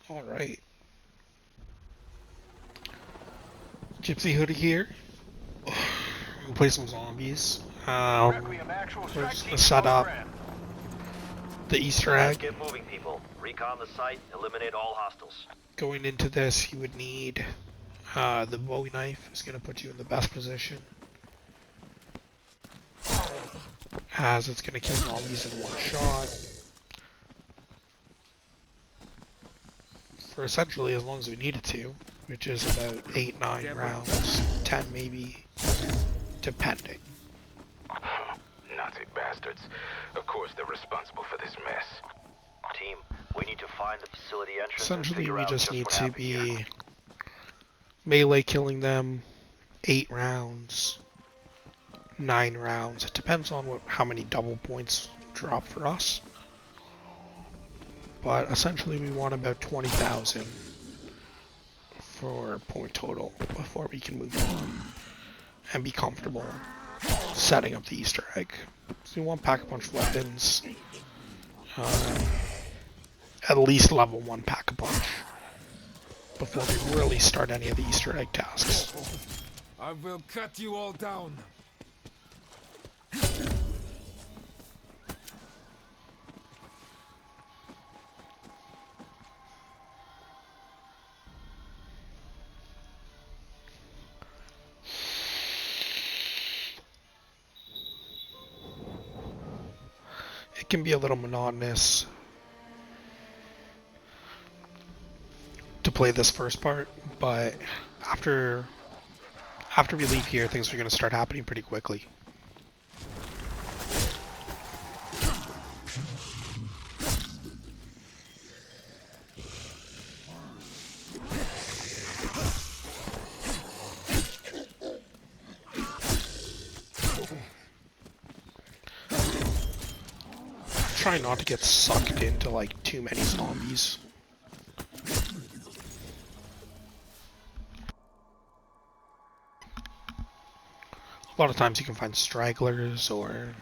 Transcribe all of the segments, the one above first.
Alright. Gypsy Hoodie here. We'll play some zombies. We're just gonna set up the Easter egg. Get moving, people. Recon the site, eliminate all hostiles. Going into this, you would need the Bowie knife. Is gonna put you in the best position, as it's gonna kill zombies in one shot. For essentially as long as we need it to, which is about 8-9 rounds, 10 maybe, depending. Nazi bastards. Of course they're responsible for this mess. Team, we need to find the facility entrance. Essentially, we just need what to happened be here. melee killing them 8 rounds, 9 rounds. It depends on how many double points drop for us. But essentially, we want about 20,000 for point total before we can move on and be comfortable setting up the Easter egg. So we want Pack-a-Punch weapons, at least level 1 Pack-a-Punch before we really start any of the Easter egg tasks. I will cut you all down. It can be a little monotonous to play this first part, but after we leave here, things are going to start happening pretty quickly. Try not to get sucked into like too many zombies. A lot of times you can find stragglers, or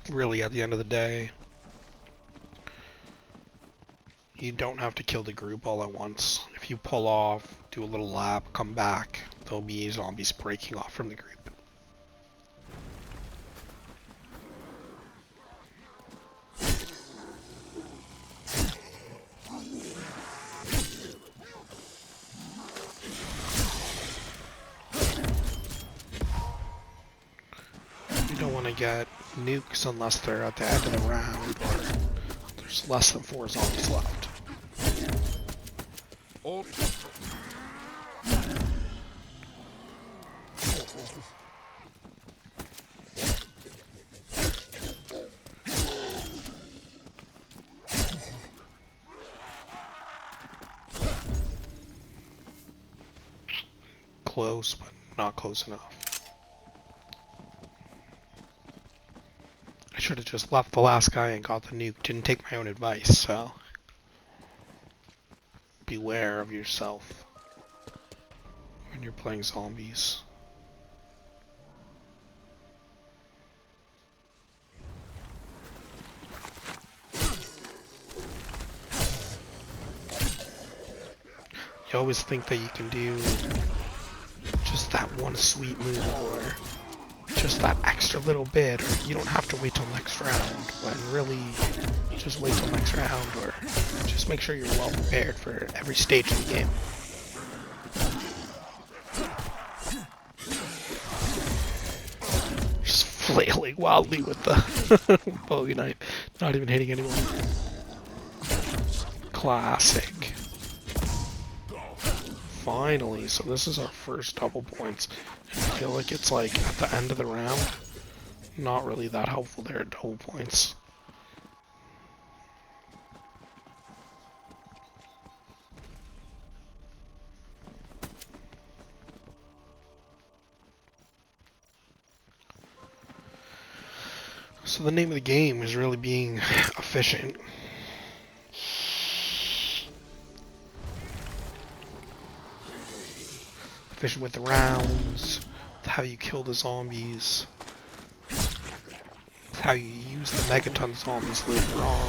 really at the end of the day, you don't have to kill the group all at once. If you pull off, do a little lap, come back, there'll be zombies breaking off from the group. Get nukes unless they're at the end of the round or there's less than 4 zombies left. Oh. Close, but not close enough. I should have just left the last guy and got the nuke. Didn't take my own advice, so beware of yourself when you're playing zombies. You always think that you can do just that one sweet move or just that extra little bit, or you don't have to wait till next round, when really just wait till next round, or just make sure you're well prepared for every stage of the game. Just flailing wildly with the Bowie knife, not even hitting anyone. Classic. Finally, so this is our first double points. And I feel like it's like at the end of the round, not really that helpful there at double points. So the name of the game is really being efficient. Efficient with the rounds, with how you kill the zombies, with how you use the megaton zombies later on.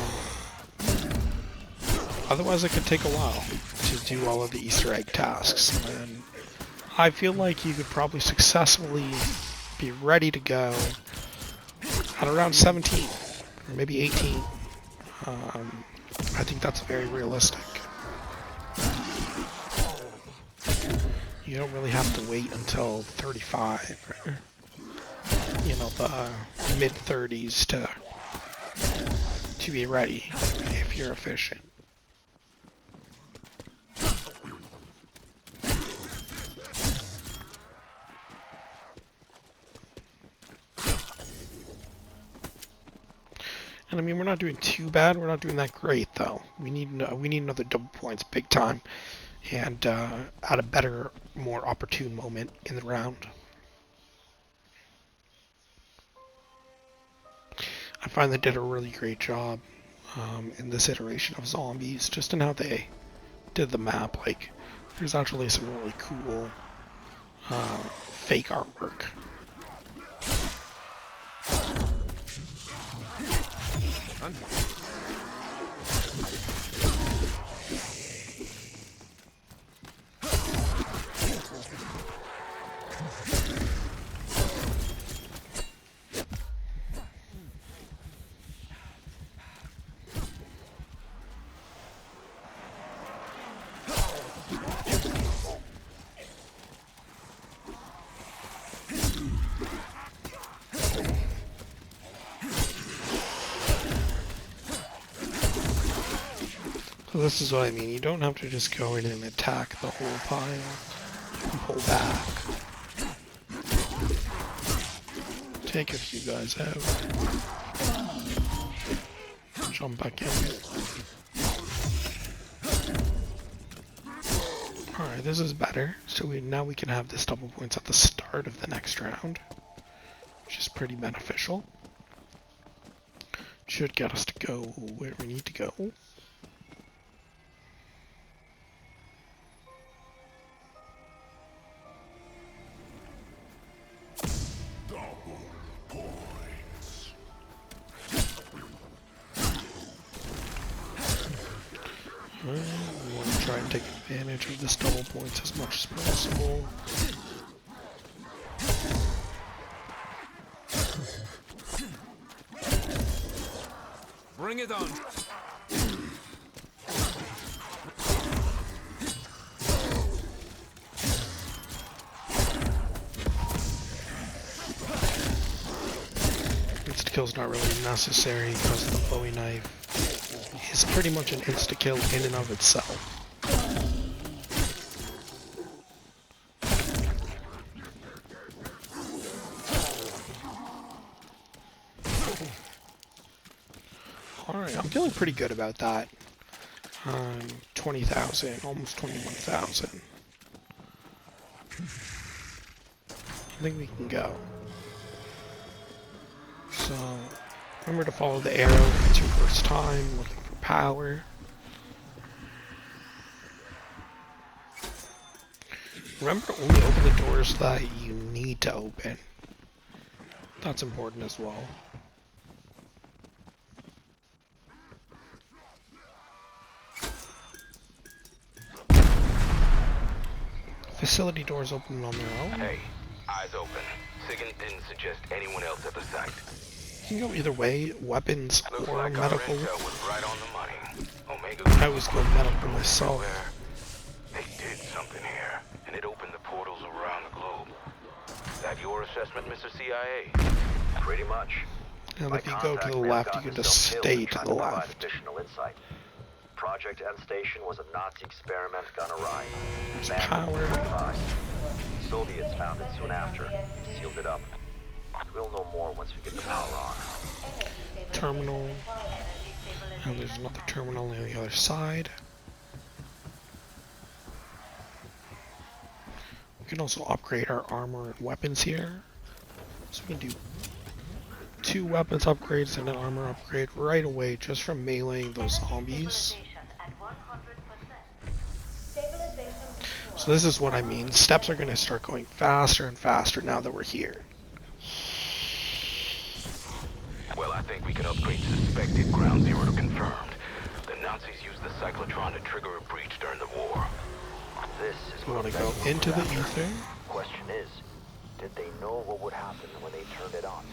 Otherwise, it could take a while to do all of the Easter egg tasks. And I feel like you could probably successfully be ready to go at around 17 or maybe 18. I think that's very realistic. You don't really have to wait until 35 or, you know, the mid-30s to be ready if you're efficient. And I mean, we're not doing too bad. We're not doing that great, though. We need another double points, big time, and at a better, more opportune moment in the round. I find they did a really great job in this iteration of zombies, just in how they did the map. Like, there's actually some really cool fake artwork. So this is what I mean. You don't have to just go in and attack the whole pile. You can pull back. Take a few guys out. Jump back in. Alright, this is better. So now we can have this double points at the start of the next round, which is pretty beneficial. Should get us to go where we need to go. We want to try and take advantage of this double points as much as possible. Bring it on. Insta-kill's not really necessary because the Bowie knife is pretty much an insta-kill in and of itself. Alright, I'm feeling pretty good about that. 20,000, almost 21,000. I think we can go. So, remember to follow the arrow if it's your first time looking for power. Remember to only open the doors that you need to open. That's important as well. Facility doors open on their own. Hey, eyes open. Sigan didn't suggest anyone else at the site. You can go either way, weapons Looks or like our medical. intel was right on the money. Omega I always go medical myself. They did something here, and it opened the portals around the globe. Is that your assessment, Mr. CIA? Pretty much. And My if you go to contact the may have left, you gotten can just himself stay killed to trying the provide left. Additional insight. Project End Station was a Nazi experiment gone awry. There's Man power. tried. Soviets found it soon after. Sealed it up. We'll know more once we get the power on. Terminal. And there's another terminal on the other side. We can also upgrade our armor and weapons here. So we can do 2 weapons upgrades and an armor upgrade right away just from meleeing those zombies. So this is what I mean. Steps are going to start going faster and faster now that we're here. Well, I think we can upgrade suspected ground zero to confirmed. The Nazis Nazis used the cyclotron to trigger a breach during the war. This is You want to go perfect. into the ether. Question is, did they know what would happen when they turned it on?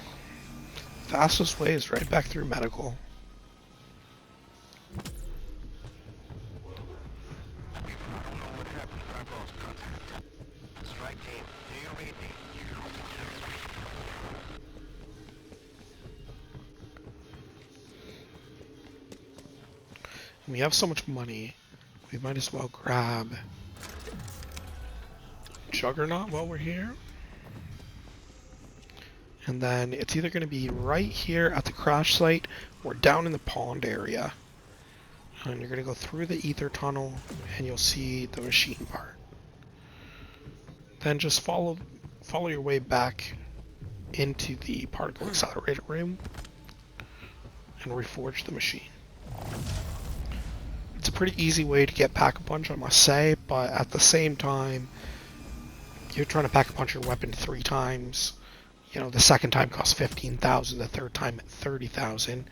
Fastest way is right back through medical. Strike team, do you read me? We have so much money, we might as well grab Juggernaut while we're here. And then it's either going to be right here at the crash site or down in the pond area. And you're going to go through the ether tunnel and you'll see the machine part. Then just follow your way back into the particle accelerator room and reforge the machine. It's a pretty easy way to get Pack-a-Punch, I must say, but at the same time, you're trying to Pack-a-Punch your weapon 3 times. You know, the second time costs 15,000, the third time 30,000.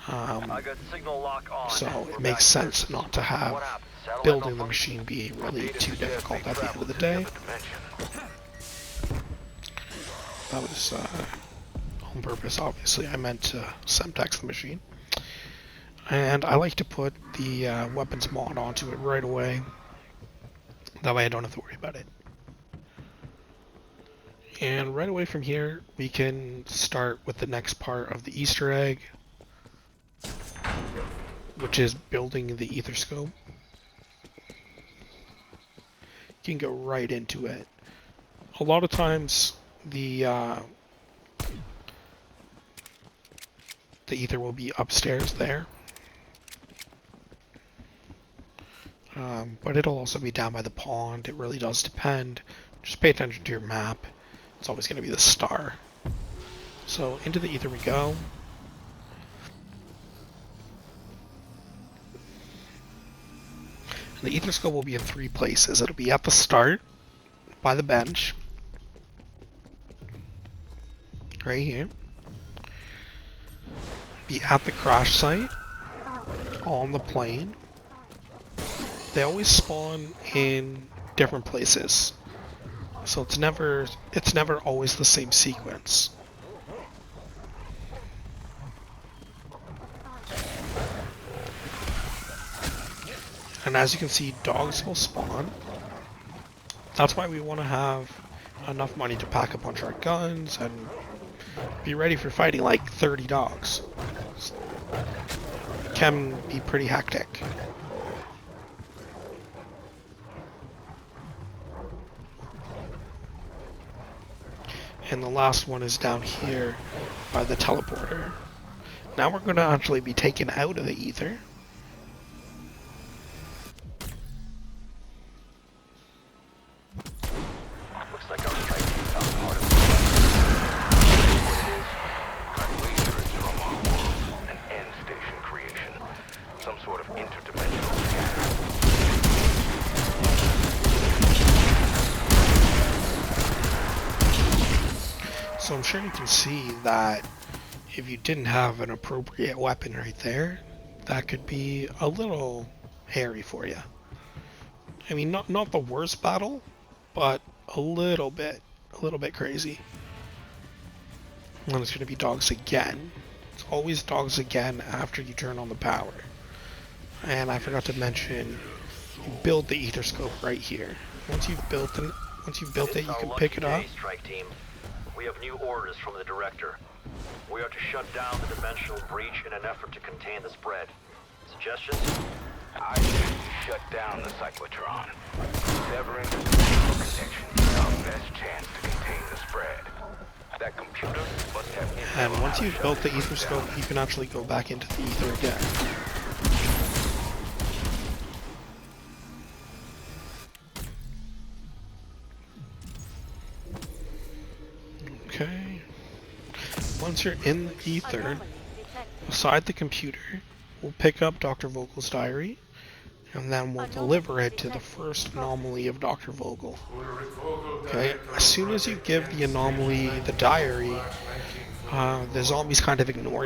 I got signal lock on. So We're it back makes here. sense not to What have happened? Satellite building the malfunction? machine be really Data too suggests difficult they at the end traveled of the to the day. other dimension. That was on purpose, obviously. I meant to Semtex the machine. And I like to put the weapons mod onto it right away. That way I don't have to worry about it. And right away from here, we can start with the next part of the Easter egg, which is building the ether scope. You can go right into it. A lot of times, the ether will be upstairs there. But it'll also be down by the pond. It really does depend. Just pay attention to your map. It's always going to be the star. So into the ether we go. And the ether scope will be in 3 places. It'll be at the start, by the bench, right here. Be at the crash site, on the plane. They always spawn in different places. So it's never always the same sequence. And as you can see, dogs will spawn. That's why we want to have enough money to Pack-a-Punch our guns and be ready for fighting like 30 dogs. It can be pretty hectic. And the last one is down here by the teleporter. Now we're going to actually be taken out of the ether. Looks like our strike team found part of I'm laser is from our world, an end station creation, some sort of interdimensional scanner. So I'm sure you can see that if you didn't have an appropriate weapon right there, that could be a little hairy for you. I mean, not the worst battle, but a little bit crazy. And it's going to be dogs again. It's always dogs again after you turn on the power. And I forgot to mention, you build the ether scope right here. Once you've built it, you can pick it up. Strike team. We have new orders from the director. We are to shut down the dimensional breach in an effort to contain the spread. Suggestions? I say we shut down the cyclotron. Severing the dimensional connection is our best chance to contain the spread. That computer must have intel And on once how you've to built the shut ether it scope, down. you can actually go back into the ether again. Okay. Once you're in the ether, beside the computer, we'll pick up Dr. Vogel's diary, and then we'll deliver it to the first anomaly of Dr. Vogel. Okay, as soon as you give the anomaly the diary, the zombies kind of ignore you.